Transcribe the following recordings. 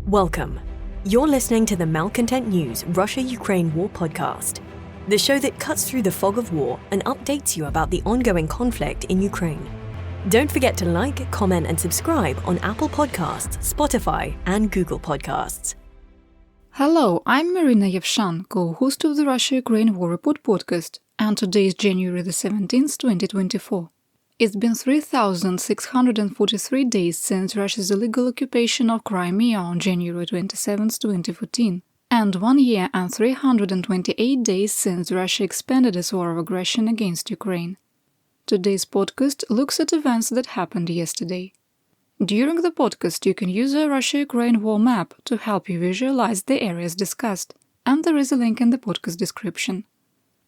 Welcome. You're listening to the Malcontent News Russia-Ukraine War podcast, the show that cuts through the fog of war and updates you about the ongoing conflict in Ukraine. Don't forget to like, comment, and subscribe on Apple Podcasts, Spotify, and Google Podcasts. Hello, I'm Marina Yevshan, co-host of the Russia-Ukraine War Report podcast, and today is January the 17th, 2024. It's been 3,643 days since Russia's illegal occupation of Crimea on January 27, 2014, and 1 year and 328 days since Russia expanded its war of aggression against Ukraine. Today's podcast looks at events that happened yesterday. During the podcast, you can use a Russia-Ukraine war map to help you visualize the areas discussed, and there is a link in the podcast description.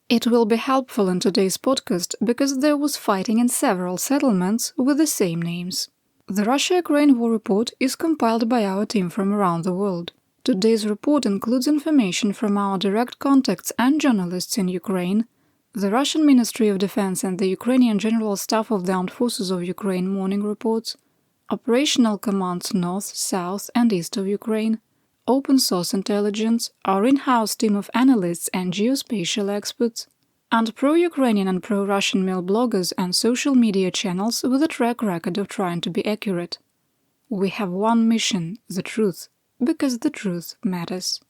It will be helpful in today's podcast because there was fighting in several settlements with the same names. The Russia-Ukraine War Report is compiled by our team from around the world. Today's report includes information from our direct contacts and journalists in Ukraine, the Russian Ministry of Defense and the Ukrainian General Staff of the Armed Forces of Ukraine morning reports, operational commands north, south and east of Ukraine, open source intelligence, our in-house team of analysts and geospatial experts, and pro-Ukrainian and pro-Russian male bloggers and social media channels with a track record of trying to be accurate. We have one mission, the truth, because the truth matters.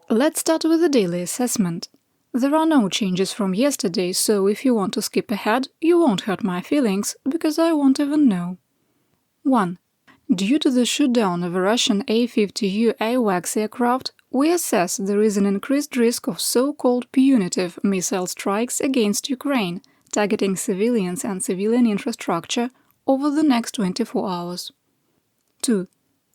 Let's start with the daily assessment. There are no changes from yesterday, so if you want to skip ahead, you won't hurt my feelings, because I won't even know. 1. Due to the shoot-down of a Russian A-50U AWACS aircraft, we assess there is an increased risk of so-called punitive missile strikes against Ukraine, targeting civilians and civilian infrastructure over the next 24 hours. 2.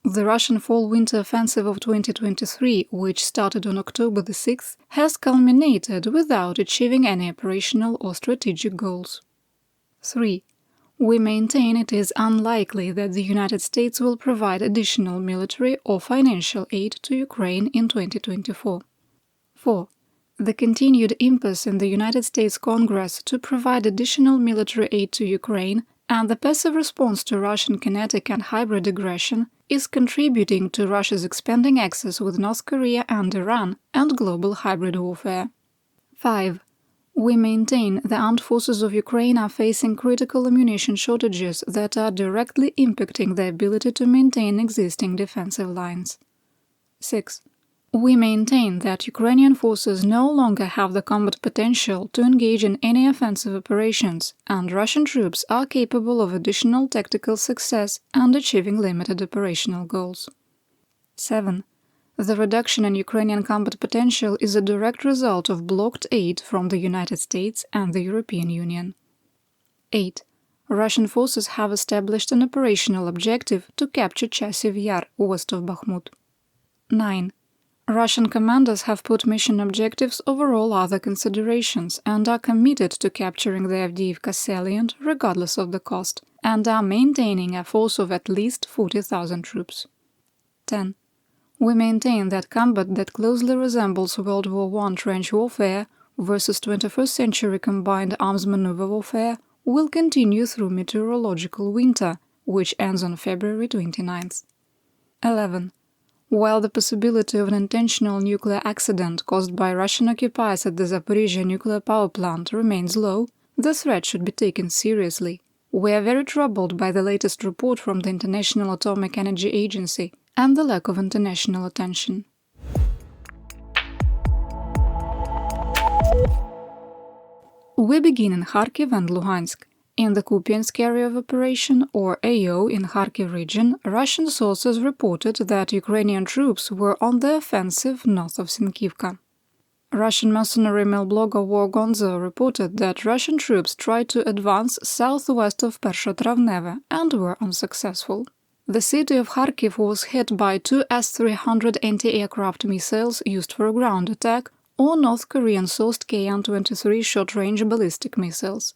The Russian fall-winter offensive of 2023, which started on October the 6th, has culminated without achieving any operational or strategic goals. 3. We maintain it is unlikely that the United States will provide additional military or financial aid to Ukraine in 2024. 4. The continued impasse in the United States Congress to provide additional military aid to Ukraine and the passive response to Russian kinetic and hybrid aggression is contributing to Russia's expanding axis with North Korea and Iran and global hybrid warfare. 5. We maintain the armed forces of Ukraine are facing critical ammunition shortages that are directly impacting the ability to maintain existing defensive lines. 6. We maintain that Ukrainian forces no longer have the combat potential to engage in any offensive operations, and Russian troops are capable of additional tactical success and achieving limited operational goals. 7. The reduction in Ukrainian combat potential is a direct result of blocked aid from the United States and the European Union. 8. Russian forces have established an operational objective to capture Chasiv Yar, west of Bakhmut. 9. Russian commanders have put mission objectives over all other considerations and are committed to capturing the Avdiivka salient regardless of the cost, and are maintaining a force of at least 40,000 troops. 10. We maintain that combat that closely resembles World War I trench warfare versus 21st century combined arms maneuver warfare will continue through meteorological winter, which ends on February 29th. 11. While the possibility of an intentional nuclear accident caused by Russian occupiers at the Zaporizhzhia nuclear power plant remains low, the threat should be taken seriously. We are very troubled by the latest report from the International Atomic Energy Agency and the lack of international attention. We begin in Kharkiv and Luhansk. In the Kupiansk area of operation, or AO, in Kharkiv region, Russian sources reported that Ukrainian troops were on the offensive north of Sinkivka. Russian mercenary male blogger War Gonzo reported that Russian troops tried to advance southwest of Persho-Travneve and were unsuccessful. The city of Kharkiv was hit by 2 S-300 anti-aircraft missiles used for a ground attack or North Korean-sourced KN-23 short-range ballistic missiles.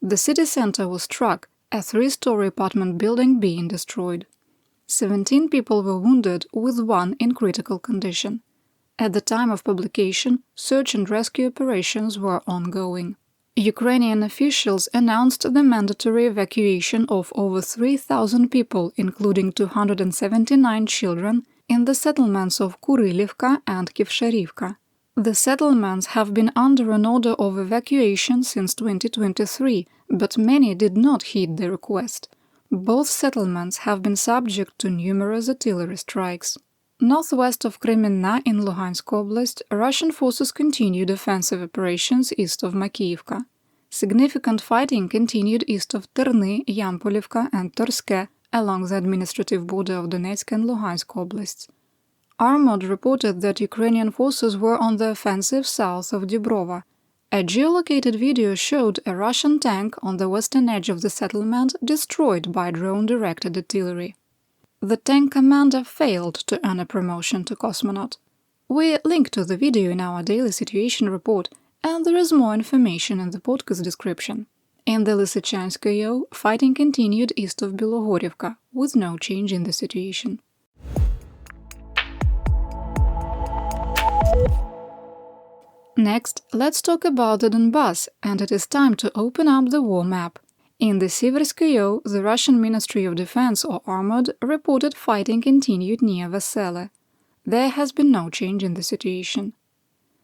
The city center was struck, a 3-story apartment building being destroyed. 17 people were wounded, with 1 in critical condition. At the time of publication, search and rescue operations were ongoing. Ukrainian officials announced the mandatory evacuation of over 3,000 people, including 279 children, in the settlements of Kurilivka and Kivsharivka. The settlements have been under an order of evacuation since 2023, but many did not heed the request. Both settlements have been subject to numerous artillery strikes. Northwest of Kremenna in Luhansk Oblast, Russian forces continued offensive operations east of Makiyivka. Significant fighting continued east of Terny, Yampolivka and Torske, along the administrative border of Donetsk and Luhansk Oblasts. Armod reported that Ukrainian forces were on the offensive south of Dibrova. A geolocated video showed a Russian tank on the western edge of the settlement destroyed by drone-directed artillery. The tank commander failed to earn a promotion to cosmonaut. We link to the video in our daily situation report, and there is more information in the podcast description. In the Lysychanskoye, fighting continued east of Bilohorivka, with no change in the situation. Next, let's talk about the Donbas, and it is time to open up the war map. In the Siverskoye, the Russian Ministry of Defense, or Armod, reported fighting continued near Vesele. There has been no change in the situation.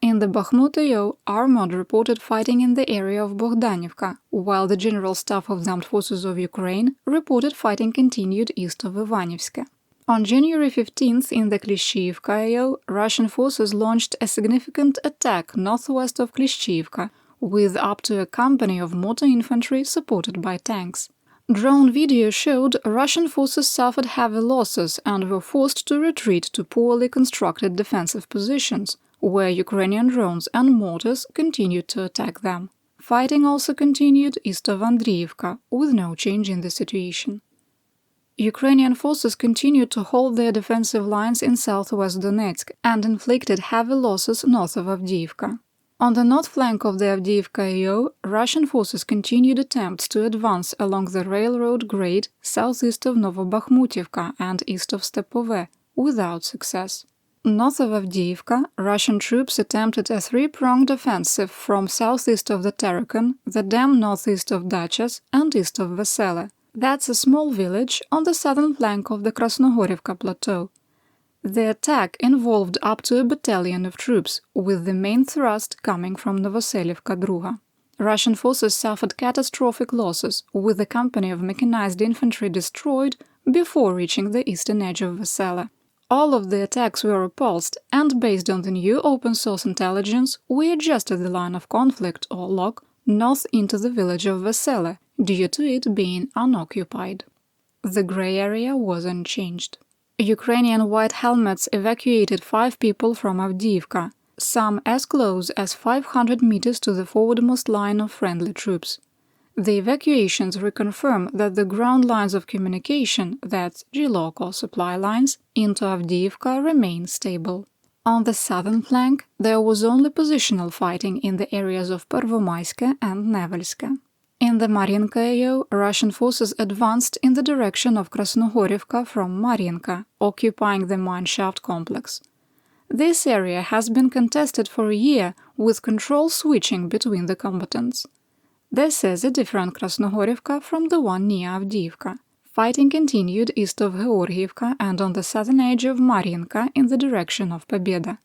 In the Bakhmut-Oyo, Armod reported fighting in the area of Bogdanivka, while the General Staff of the Armed Forces of Ukraine reported fighting continued east of Ivanivsk. On January 15th, in the Klishchiivka, Russian forces launched a significant attack northwest of Klishchiivka, with up to a company of motor infantry supported by tanks. Drone video showed Russian forces suffered heavy losses and were forced to retreat to poorly constructed defensive positions, where Ukrainian drones and mortars continued to attack them. Fighting also continued east of Andriivka, with no change in the situation. Ukrainian forces continued to hold their defensive lines in southwest Donetsk and inflicted heavy losses north of Avdiivka. On the north flank of the Avdiivka, Russian forces continued attempts to advance along the railroad grade southeast of Novobakhmutivka and east of Stepove, without success. North of Avdiivka, Russian troops attempted a three-pronged offensive from southeast of the Tereken, the dam northeast of Dachas, and east of Vesele. That's a small village on the southern flank of the Krasnohorivka plateau. The attack involved up to a battalion of troops, with the main thrust coming from Novoselivka Druga. Russian forces suffered catastrophic losses, with a company of mechanized infantry destroyed before reaching the eastern edge of Vesele. All of the attacks were repulsed, and based on the new open-source intelligence, we adjusted the line of conflict, or LOC, north into the village of Vesele, due to it being unoccupied. The grey area was unchanged. Ukrainian White Helmets evacuated 5 people from Avdiivka, some as close as 500 meters to the forwardmost line of friendly troops. The evacuations reconfirm that the ground lines of communication, that's GLOC or supply lines, into Avdiivka remain stable. On the southern flank, there was only positional fighting in the areas of Pervomaiske and Nevelske. In the Marinka, Russian forces advanced in the direction of Krasnohorivka from Marinka, occupying the mineshaft complex. This area has been contested for a year, with control switching between the combatants. This is a different Krasnohorivka from the one near Avdiivka. Fighting continued east of Georgiivka and on the southern edge of Marinka in the direction of Pobeda.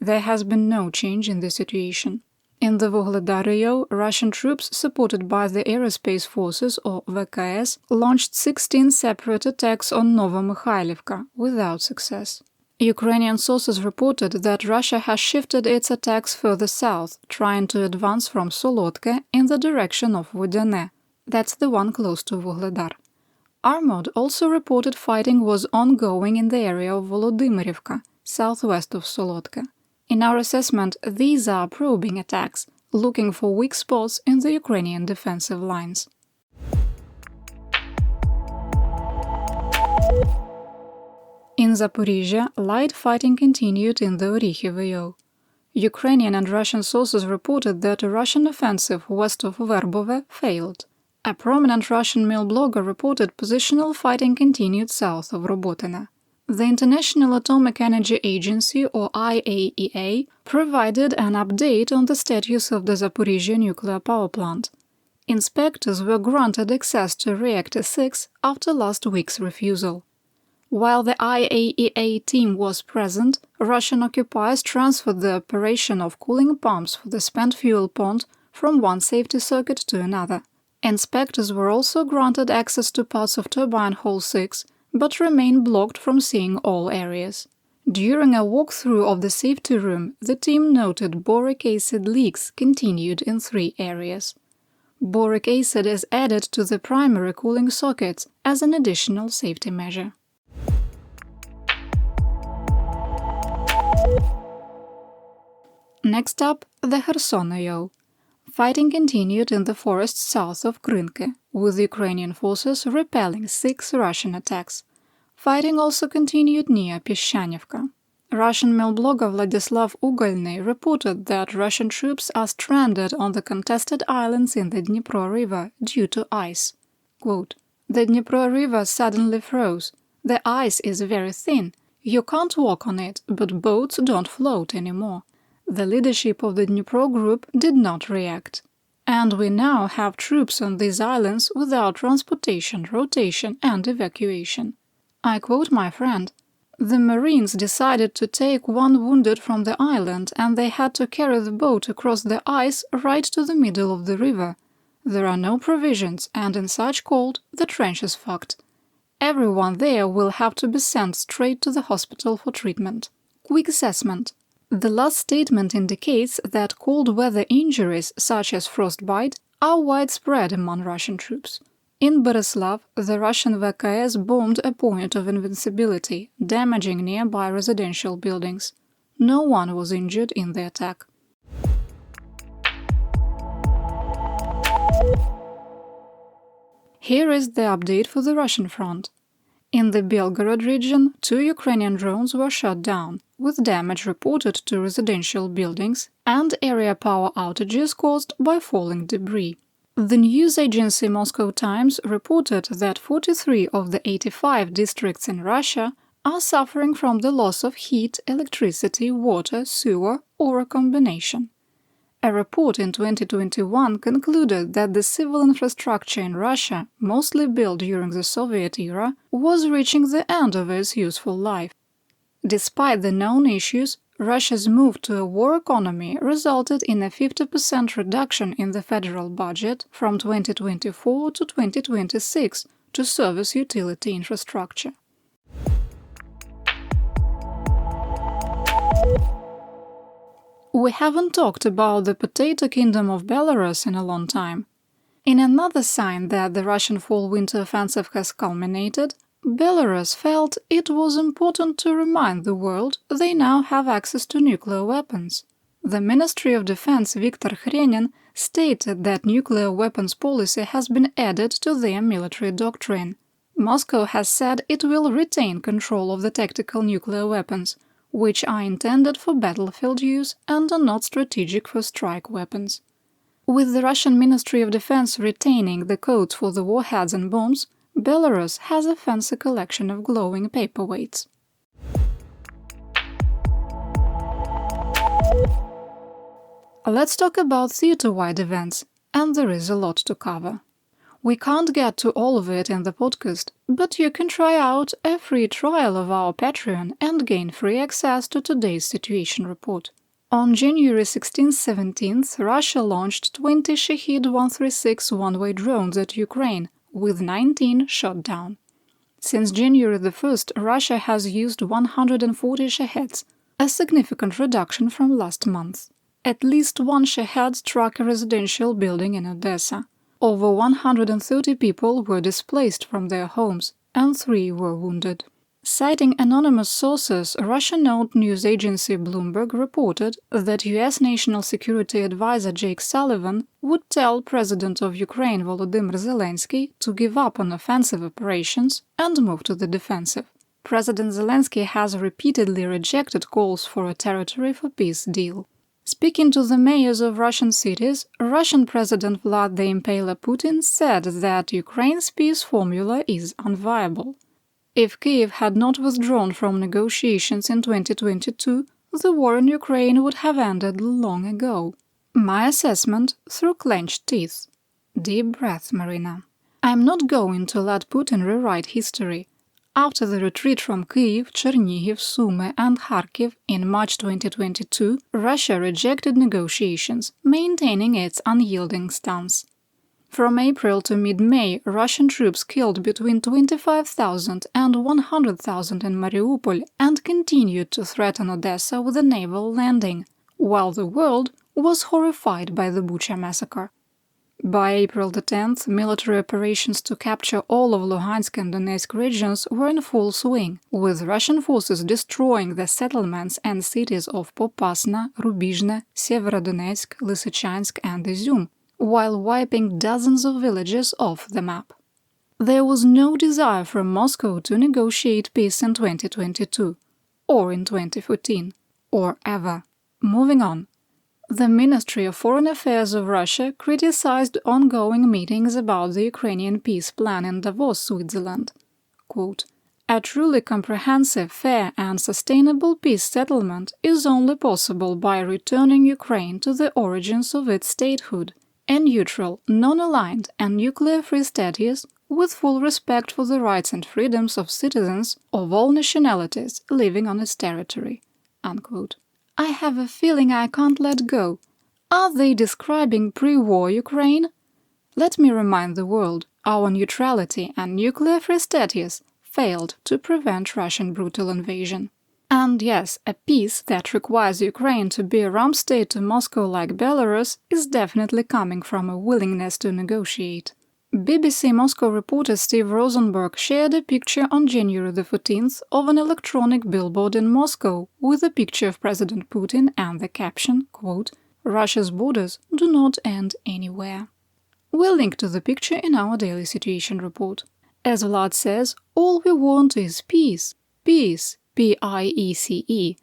There has been no change in the situation. In the Vuhledar, Russian troops, supported by the Aerospace Forces, or VKS, launched 16 separate attacks on Novomykhailivka, without success. Ukrainian sources reported that Russia has shifted its attacks further south, trying to advance from Solodke in the direction of Vodyane. That's the one close to Vuhledar. Armod also reported fighting was ongoing in the area of Volodymyrivka, southwest of Solodke. In our assessment, these are probing attacks, looking for weak spots in the Ukrainian defensive lines. In Zaporizhzhia, light fighting continued in the Orikhiv. Ukrainian and Russian sources reported that a Russian offensive west of Verbove failed. A prominent Russian male blogger reported positional fighting continued south of Robotyne. The International Atomic Energy Agency, or IAEA, provided an update on the status of the Zaporizhzhia nuclear power plant. Inspectors were granted access to Reactor 6 after last week's refusal. While the IAEA team was present, Russian occupiers transferred the operation of cooling pumps for the spent fuel pond from one safety circuit to another. Inspectors were also granted access to parts of turbine hall 6, but remain blocked from seeing all areas. During a walkthrough of the safety room, the team noted boric acid leaks continued in 3 areas. Boric acid is added to the primary cooling sockets as an additional safety measure. Next up, the Kherson AO. Fighting continued in the forests south of Krinky, with Ukrainian forces repelling 6 Russian attacks. Fighting also continued near Peshchanivka. Russian mail blogger Vladislav Ugolny reported that Russian troops are stranded on the contested islands in the Dnipro River due to ice. Quote, "The Dnipro River suddenly froze. The ice is very thin. You can't walk on it, but boats don't float anymore. The leadership of the Dnipro group did not react. And we now have troops on these islands without transportation, rotation and evacuation." I quote my friend, "The Marines decided to take one wounded from the island and they had to carry the boat across the ice right to the middle of the river. There are no provisions and in such cold, the trench is fucked. Everyone there will have to be sent straight to the hospital for treatment." Quick assessment. The last statement indicates that cold weather injuries, such as frostbite, are widespread among Russian troops. In Borislav, the Russian VKS bombed a point of invincibility, damaging nearby residential buildings. No one was injured in the attack. Here is the update for the Russian front. In the Belgorod region, 2 Ukrainian drones were shot down, with damage reported to residential buildings and area power outages caused by falling debris. The news agency Moscow Times reported that 43 of the 85 districts in Russia are suffering from the loss of heat, electricity, water, sewer, or a combination. A report in 2021 concluded that the civil infrastructure in Russia, mostly built during the Soviet era, was reaching the end of its useful life. Despite the known issues, Russia's move to a war economy resulted in a 50% reduction in the federal budget from 2024 to 2026 to service utility infrastructure. We haven't talked about the potato kingdom of Belarus in a long time. In another sign that the Russian fall-winter offensive has culminated, Belarus felt it was important to remind the world they now have access to nuclear weapons. The Ministry of Defense Viktor Khrenin stated that nuclear weapons policy has been added to their military doctrine. Moscow has said it will retain control of the tactical nuclear weapons, which are intended for battlefield use and are not strategic for strike weapons. With the Russian Ministry of Defense retaining the codes for the warheads and bombs, Belarus has a fancy collection of glowing paperweights. Let's talk about theater-wide events, and there is a lot to cover. We can't get to all of it in the podcast, but you can try out a free trial of our Patreon and gain free access to today's situation report. On January 16-17, Russia launched 20 Shahed 136 one-way drones at Ukraine, with 19 shot down. Since January 1st, Russia has used 140 Shaheds, a significant reduction from last month. At least one Shahed struck a residential building in Odessa. Over 130 people were displaced from their homes, and 3 were wounded. Citing anonymous sources, Russian-owned news agency Bloomberg reported that U.S. National Security Advisor Jake Sullivan would tell President of Ukraine Volodymyr Zelensky to give up on offensive operations and move to the defensive. President Zelensky has repeatedly rejected calls for a territory for peace deal. Speaking to the mayors of Russian cities, Russian President Vladimir Putin said that Ukraine's peace formula is unviable. If Kyiv had not withdrawn from negotiations in 2022, the war in Ukraine would have ended long ago. My assessment through clenched teeth. Deep breath, Marina. I'm not going to let Putin rewrite history. After the retreat from Kyiv, Chernihiv, Sumy and Kharkiv in March 2022, Russia rejected negotiations, maintaining its unyielding stance. From April to mid-May, Russian troops killed between 25,000 and 100,000 in Mariupol and continued to threaten Odessa with a naval landing, while the world was horrified by the Bucha massacre. By April 10th, military operations to capture all of Luhansk and Donetsk regions were in full swing, with Russian forces destroying the settlements and cities of Popasna, Rubizhne, Severodonetsk, Lysychansk and Izum, while wiping dozens of villages off the map. There was no desire from Moscow to negotiate peace in 2022, or in 2014, or ever. Moving on. The Ministry of Foreign Affairs of Russia criticized ongoing meetings about the Ukrainian peace plan in Davos, Switzerland. Quote, "A truly comprehensive, fair and sustainable peace settlement is only possible by returning Ukraine to the origins of its statehood, a neutral, non-aligned and nuclear-free status with full respect for the rights and freedoms of citizens of all nationalities living on its territory." Unquote. I have a feeling I can't let go. Are they describing pre-war Ukraine? Let me remind the world, our neutrality and nuclear-free status failed to prevent Russian brutal invasion. And yes, a peace that requires Ukraine to be a rump state to Moscow like Belarus is definitely coming from a willingness to negotiate. BBC Moscow reporter Steve Rosenberg shared a picture on January 14th of an electronic billboard in Moscow with a picture of President Putin and the caption, quote, "Russia's borders do not end anywhere." We'll link to the picture in our daily situation report. As Vlad says, all we want is peace. Peace. P-I-E-C-E.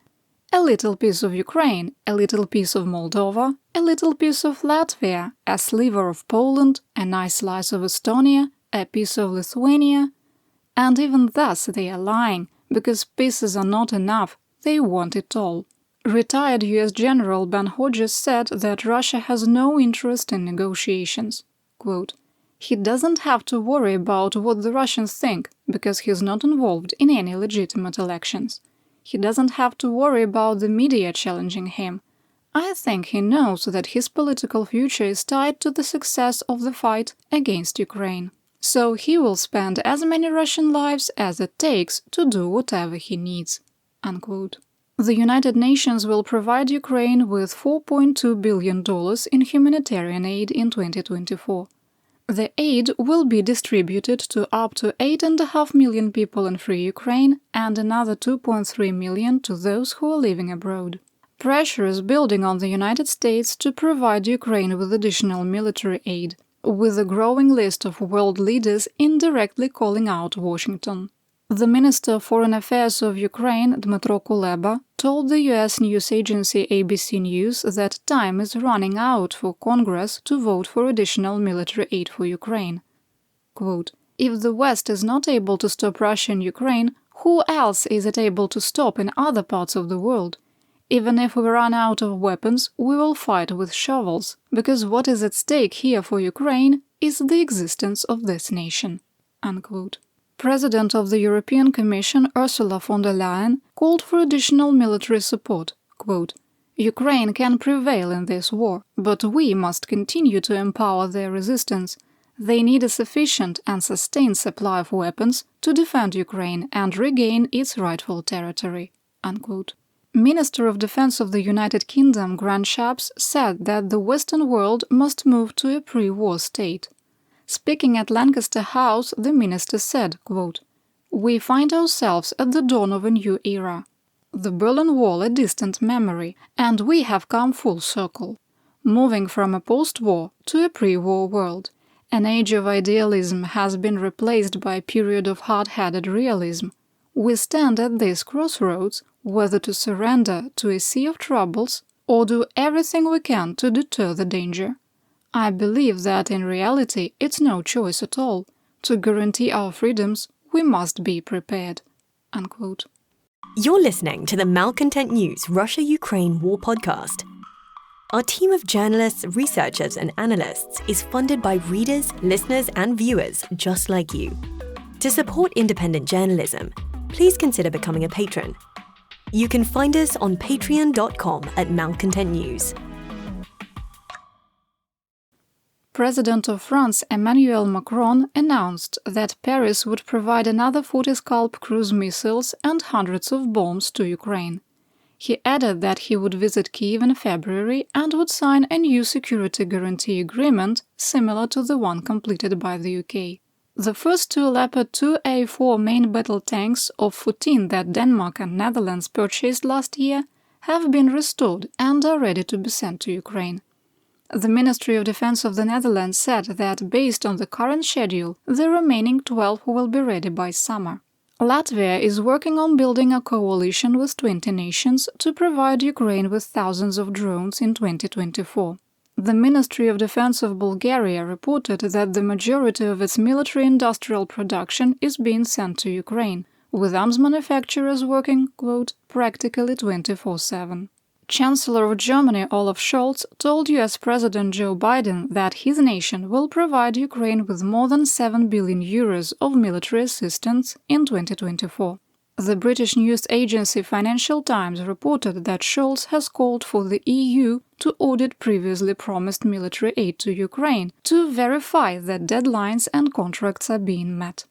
A little piece of Ukraine, a little piece of Moldova, a little piece of Latvia, a sliver of Poland, a nice slice of Estonia, a piece of Lithuania. And even thus they are lying, because pieces are not enough, they want it all. Retired US General Ben Hodges said that Russia has no interest in negotiations. Quote, "He doesn't have to worry about what the Russians think, because he's not involved in any legitimate elections. He doesn't have to worry about the media challenging him. I think he knows that his political future is tied to the success of the fight against Ukraine. So he will spend as many Russian lives as it takes to do whatever he needs." Unquote. The United Nations will provide Ukraine with $4.2 billion in humanitarian aid in 2024. The aid will be distributed to up to 8.5 million people in free Ukraine and another 2.3 million to those who are living abroad. Pressure is building on the United States to provide Ukraine with additional military aid, with a growing list of world leaders indirectly calling out Washington. The Minister of Foreign Affairs of Ukraine, Dmytro Kuleba, told the US news agency ABC News that time is running out for Congress to vote for additional military aid for Ukraine. Quote, "If the West is not able to stop Russia in Ukraine, who else is it able to stop in other parts of the world? Even if we run out of weapons, we will fight with shovels, because what is at stake here for Ukraine is the existence of this nation." Unquote. President of the European Commission Ursula von der Leyen called for additional military support. Quote, "Ukraine can prevail in this war, but we must continue to empower their resistance. They need a sufficient and sustained supply of weapons to defend Ukraine and regain its rightful territory." Unquote. Minister of Defense of the United Kingdom Grant Shapps said that the Western world must move to a pre-war state. Speaking at Lancaster House, the minister said, quote, "We find ourselves at the dawn of a new era. The Berlin Wall a distant memory, and we have come full circle, moving from a post-war to a pre-war world. An age of idealism has been replaced by a period of hard-headed realism. We stand at this crossroads, whether to surrender to a sea of troubles or do everything we can to deter the danger. I believe that in reality it's no choice at all. To guarantee our freedoms, we must be prepared." Unquote. You're listening to the Malcontent News Russia-Ukraine War Podcast. Our team of journalists, researchers, and analysts is funded by readers, listeners, and viewers just like you. To support independent journalism, please consider becoming a patron. You can find us on patreon.com/malcontentnews. President of France Emmanuel Macron announced that Paris would provide another 40 Scalp cruise missiles and hundreds of bombs to Ukraine. He added that he would visit Kyiv in February and would sign a new security guarantee agreement similar to the one completed by the UK. The first two Leopard 2A4 main battle tanks of 14 that Denmark and Netherlands purchased last year have been restored and are ready to be sent to Ukraine. The Ministry of Defense of the Netherlands said that, based on the current schedule, the remaining 12 will be ready by summer. Latvia is working on building a coalition with 20 nations to provide Ukraine with thousands of drones in 2024. The Ministry of Defense of Bulgaria reported that the majority of its military-industrial production is being sent to Ukraine, with arms manufacturers working, quote, practically 24/7. Chancellor of Germany Olaf Scholz told US President Joe Biden that his nation will provide Ukraine with more than 7 billion euros of military assistance in 2024. The British news agency Financial Times reported that Scholz has called for the EU to audit previously promised military aid to Ukraine to verify that deadlines and contracts are being met.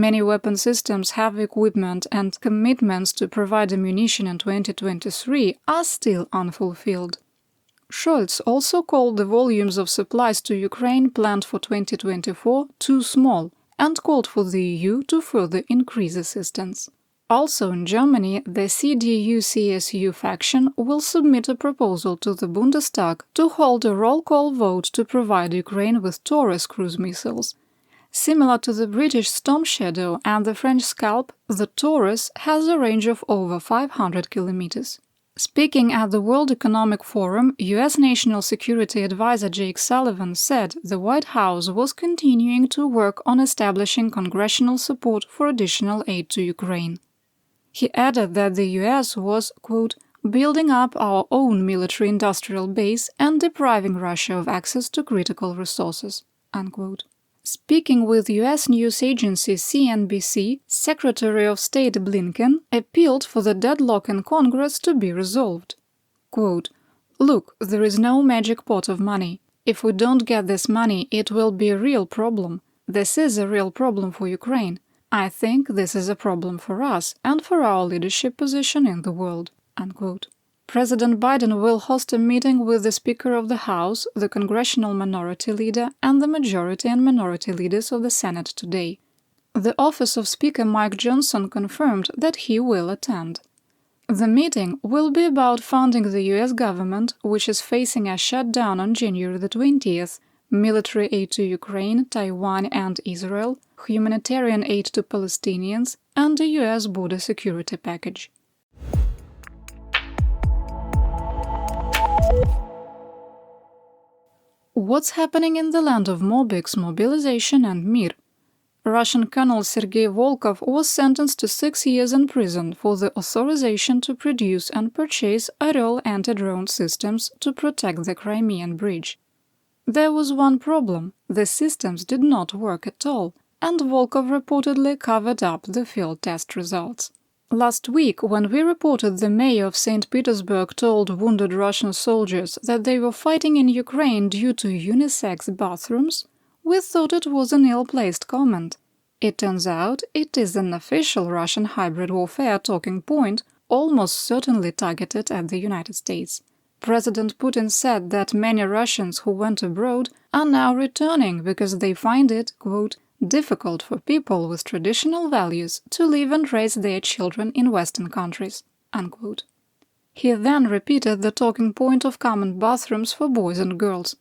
Many weapon systems, heavy equipment, and commitments to provide ammunition in 2023 are still unfulfilled. Scholz also called the volumes of supplies to Ukraine planned for 2024 too small and called for the EU to further increase assistance. Also in Germany, the CDU-CSU faction will submit a proposal to the Bundestag to hold a roll call vote to provide Ukraine with Taurus cruise missiles. Similar to the British Storm Shadow and the French Scalp, the Taurus has a range of over 500 kilometers. Speaking at the World Economic Forum, US National Security Advisor Jake Sullivan said the White House was continuing to work on establishing congressional support for additional aid to Ukraine. He added that the US was, quote, building up our own military-industrial base and depriving Russia of access to critical resources, unquote. Speaking with US news agency CNBC, Secretary of State Blinken appealed for the deadlock in Congress to be resolved. Quote, "Look, there is no magic pot of money. If we don't get this money, it will be a real problem. This is a real problem for Ukraine. I think this is a problem for us and for our leadership position in the world." Unquote. President Biden will host a meeting with the Speaker of the House, the Congressional Minority Leader, and the Majority and Minority Leaders of the Senate today. The office of Speaker Mike Johnson confirmed that he will attend. The meeting will be about funding the US government, which is facing a shutdown on January the 20th, military aid to Ukraine, Taiwan and Israel, humanitarian aid to Palestinians, and a US border security package. What's happening in the land of Mobiks, Mobilization and Mir? Russian Colonel Sergei Volkov was sentenced to 6 years in prison for the authorization to produce and purchase Orel anti-drone systems to protect the Crimean Bridge. There was one problem: the systems did not work at all, and Volkov reportedly covered up the field test results. Last week, when we reported the mayor of St. Petersburg told wounded Russian soldiers that they were fighting in Ukraine due to unisex bathrooms, we thought it was an ill-placed comment. It turns out it is an official Russian hybrid warfare talking point, almost certainly targeted at the United States. President Putin said that many Russians who went abroad are now returning because they find it, quote, difficult for people with traditional values to live and raise their children in Western countries, unquote. He then repeated the talking point of common bathrooms for boys and girls.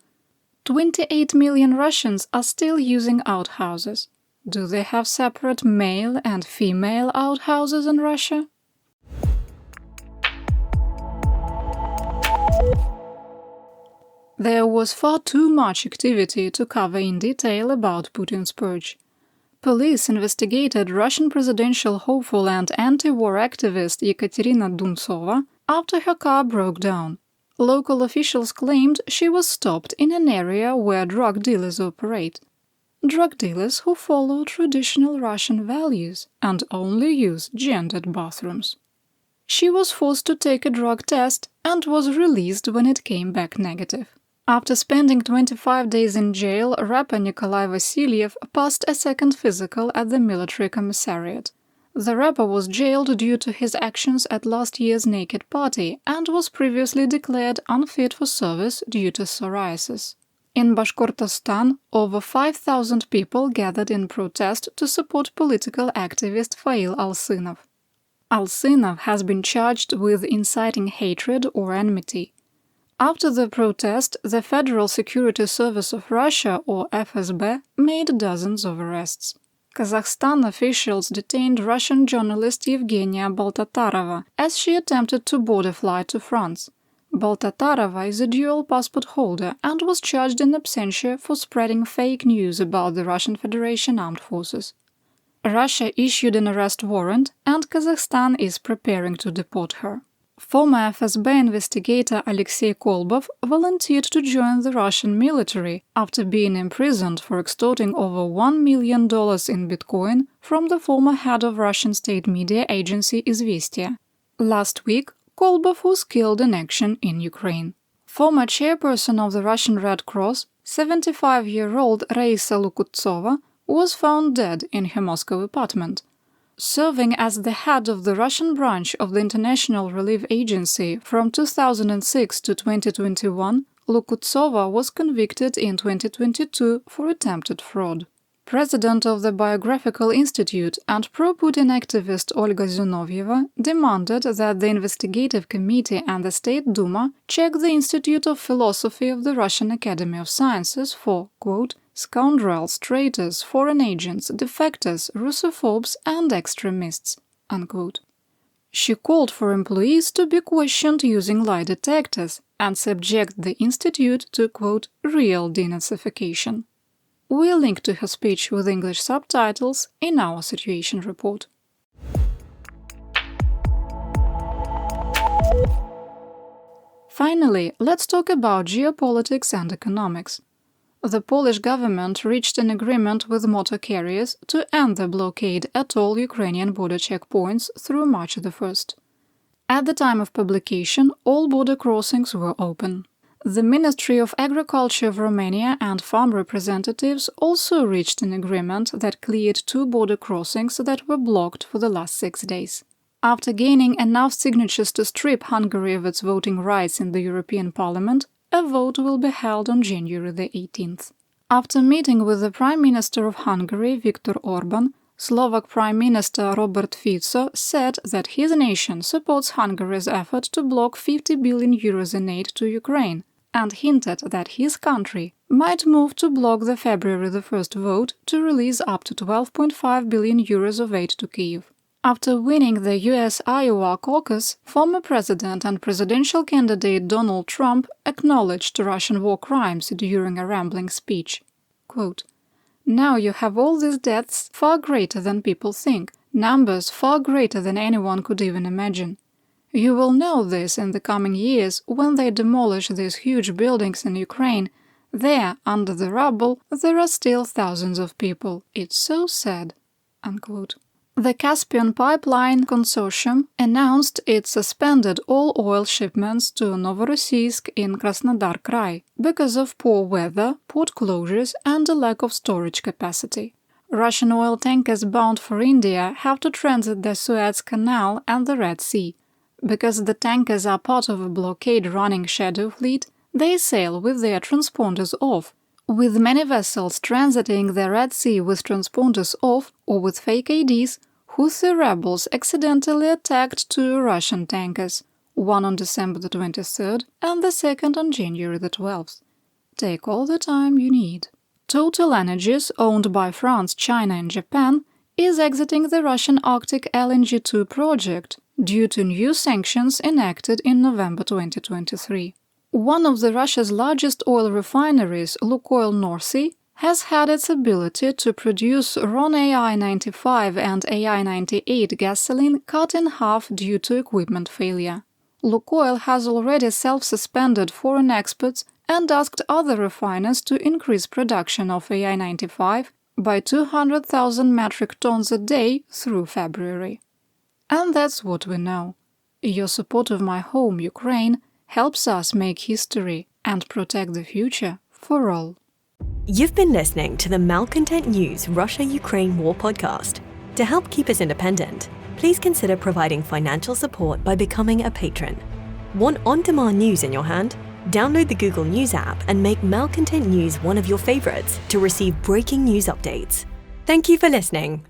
28 million Russians are still using outhouses. Do they have separate male and female outhouses in Russia? There was far too much activity to cover in detail about Putin's purge. Police investigated Russian presidential hopeful and anti-war activist Ekaterina Duntsova after her car broke down. Local officials claimed she was stopped in an area where drug dealers operate. Drug dealers who follow traditional Russian values and only use gendered bathrooms. She was forced to take a drug test and was released when it came back negative. After spending 25 days in jail, rapper Nikolai Vasilyev passed a second physical at the military commissariat. The rapper was jailed due to his actions at last year's naked party and was previously declared unfit for service due to psoriasis. In Bashkortostan, over 5,000 people gathered in protest to support political activist Fail Alsynov. Alsynov has been charged with inciting hatred or enmity. After the protest, the Federal Security Service of Russia, or FSB, made dozens of arrests. Kazakhstan officials detained Russian journalist Yevgenia Baltatarova as she attempted to board a flight to France. Baltatarova is a dual passport holder and was charged in absentia for spreading fake news about the Russian Federation Armed Forces. Russia issued an arrest warrant, and Kazakhstan is preparing to deport her. Former FSB investigator Alexei Kolbov volunteered to join the Russian military after being imprisoned for extorting over $1 million in Bitcoin from the former head of Russian state media agency Izvestia. Last week, Kolbov was killed in action in Ukraine. Former chairperson of the Russian Red Cross, 75-year-old Raisa Lukutsova, was found dead in her Moscow apartment. Serving as the head of the Russian branch of the International Relief Agency from 2006 to 2021, Lukutsova was convicted in 2022 for attempted fraud. President of the Biographical Institute and pro-Putin activist Olga Zunovyeva demanded that the investigative committee and the State Duma check the Institute of Philosophy of the Russian Academy of Sciences for, quote, scoundrels, traitors, foreign agents, defectors, Russophobes and extremists, unquote. She called for employees to be questioned using lie detectors and subject the institute to, quote, real denazification. We'll link to her speech with English subtitles in our situation report. Finally, let's talk about geopolitics and economics. The Polish government reached an agreement with motor carriers to end the blockade at all Ukrainian border checkpoints through March 1st. At the time of publication, all border crossings were open. The Ministry of Agriculture of Romania and farm representatives also reached an agreement that cleared 2 border crossings that were blocked for the last 6 days. After gaining enough signatures to strip Hungary of its voting rights in the European Parliament, a vote will be held on January the 18th. After meeting with the Prime Minister of Hungary, Viktor Orban, Slovak Prime Minister Robert Fico said that his nation supports Hungary's effort to block 50 billion euros in aid to Ukraine, and hinted that his country might move to block the February the 1st vote to release up to 12.5 billion euros of aid to Kyiv. After winning the US Iowa caucus, former president and presidential candidate Donald Trump acknowledged Russian war crimes during a rambling speech. Quote, "Now you have all these deaths far greater than people think, numbers far greater than anyone could even imagine. You will know this in the coming years when they demolish these huge buildings in Ukraine. There, under the rubble, there are still thousands of people. It's so sad." Unquote. The Caspian Pipeline Consortium announced it suspended all oil shipments to Novorossiysk in Krasnodar Krai because of poor weather, port closures and a lack of storage capacity. Russian oil tankers bound for India have to transit the Suez Canal and the Red Sea. Because the tankers are part of a blockade-running shadow fleet, they sail with their transponders off. With many vessels transiting the Red Sea with transponders off or with fake IDs, Houthi rebels accidentally attacked 2 Russian tankers, one on December the 23rd and the second on January the 12th. Take all the time you need. Total Energies, owned by France, China and Japan, is exiting the Russian Arctic LNG-2 project due to new sanctions enacted in November 2023. One of Russia's largest oil refineries, Lukoil North Sea, has had its ability to produce RON AI-95 and AI-98 gasoline cut in half due to equipment failure. Lukoil has already self-suspended foreign exports and asked other refiners to increase production of AI-95 by 200,000 metric tons a day through February. And that's what we know. Your support of my home, Ukraine, helps us make history and protect the future for all. You've been listening to the Malcontent News Russia-Ukraine War podcast. To help keep us independent, please consider providing financial support by becoming a patron. Want on-demand news in your hand? Download the Google News app and make Malcontent News one of your favorites to receive breaking news updates. Thank you for listening.